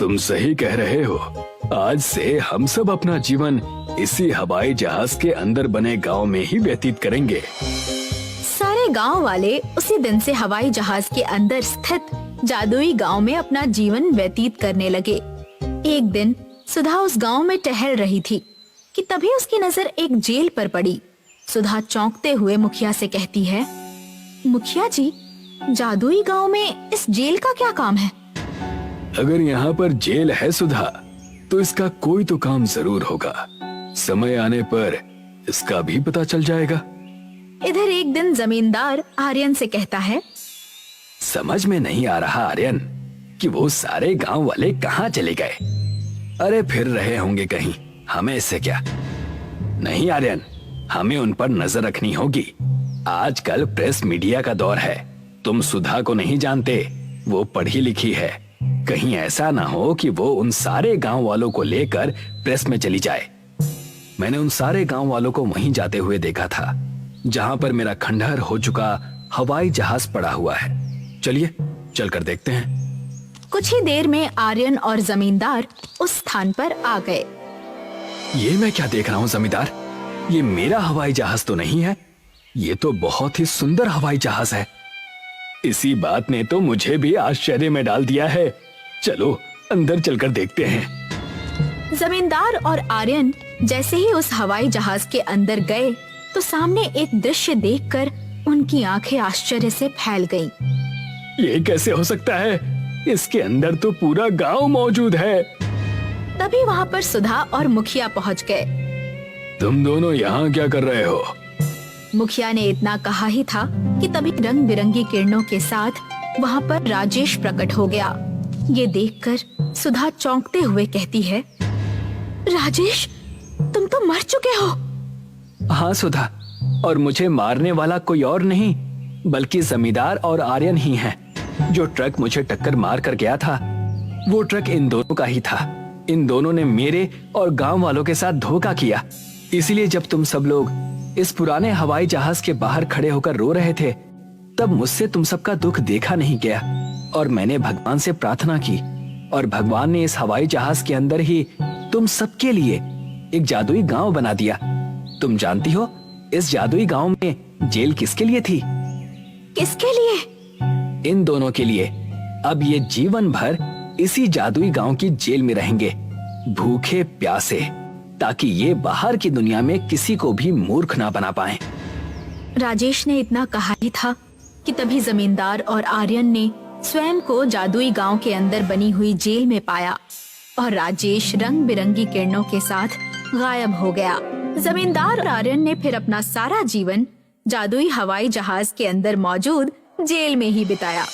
तुम सही कह रहे हो। आज से हम सब अपना जीवन इसी हवाई जहाज के अंदर बने गांव में ही व्यतीत करेंगे। सारे गांव वाले उसी दिन से हवाई जहाज के अंदर स्थित जादुई गांव में अपना जीवन व्यतीत करने लगे। एक दिन सुधा उस गांव में टहल रही थी कि तभी उसकी नजर एक जेल पर पड़ी। सुधा चौंकते हुए मुखिया से कहती है, मुखिया जी, जादुई गांव में इस जेल का क्या काम है? अगर यहाँ पर जेल है सुधा, तो इसका कोई तो काम जरूर होगा। समय आने पर इसका भी पता चल जाएगा। इधर एक दिन जमींदार आर्यन से कहता है, समझ में नहीं आ रहा आर्यन कि वो सारे गांव वाले कहाँ चले गए। अरे फिर रहे होंगे कहीं, हमें इससे क्या। नहीं आर्यन, हमें उन पर नजर रखनी होगी। आजकल प्रेस मीडिया का दौर है। तुम सुधा को नहीं जानते, वो पढ़ी लिखी है। कहीं ऐसा ना हो कि वो उन सारे गांव वालों को लेकर प्रेस में चली जाए। मैंने उन सारे गांव वालों को वहीं जाते हुए देखा था जहां पर मेरा खंडहर हो चुका हवाई जहाज पड़ा हुआ है। चलिए चलकर देखते हैं। कुछ ही देर में आर्यन और जमींदार उस स्थान पर आ गए। ये मैं क्या देख रहा हूँ जमींदार? ये मेरा हवाई जहाज तो नहीं है। ये तो बहुत ही सुंदर हवाई जहाज है। इसी बात ने तो मुझे भी आश्चर्य में डाल दिया है। चलो अंदर चलकर देखते हैं। जमींदार और आर्यन जैसे ही उस हवाई जहाज के अंदर गए तो सामने एक दृश्य देखकर उनकी आंखें आश्चर्य से फैल गईं। ये कैसे हो सकता है? इसके अंदर तो पूरा गांव मौजूद है। तभी वहाँ पर सुधा और मुखिया पहुँच गए। तुम दोनों यहाँ क्या कर रहे हो? मुखिया ने इतना कहा ही था कि तभी रंग बिरंगी किरणों के साथ वहाँ पर राजेश प्रकट हो गया। ये देखकर सुधा चौंकते हुए कहती है, राजेश, तुम तो मर चुके हो। हाँ सुधा, और मुझे मारने वाला कोई और नहीं बल्कि जमींदार और आर्यन ही हैं। जो ट्रक मुझे टक्कर मार कर गया था, वो ट्रक इन दोनों का ही था। इन दोनों ने मेरे और गांव वालों के साथ धोखा किया। इसीलिए जब तुम सब लोग इस पुराने हवाई जहाज के बाहर खड़े होकर रो रहे थे, तब मुझसे तुम सबका दुख देखा नहीं गया और मैंने भगवान से प्रार्थना की और भगवान ने इस हवाई जहाज के अंदर ही तुम सबके लिए एक जादुई गांव बना दिया। तुम जानती हो इस जादुई गांव में जेल किसके लिए थी? किसके लिए? इन दोनों के लिए। अब ये जीवन भर इसी जादुई गांव की जेल में रहेंगे, भूखे प्यासे, ताकि ये बाहर की दुनिया में किसी को भी मूर्ख ना बना पाए। राजेश ने इतना कहा ही था कि तभी जमींदार और आर्यन ने स्वयं को जादुई गांव के अंदर बनी हुई जेल में पाया और राजेश रंग बिरंगी किरणों के साथ गायब हो गया। जमींदार और आर्यन ने फिर अपना सारा जीवन जादुई हवाई जहाज के अंदर मौजूद जेल में ही बिताया।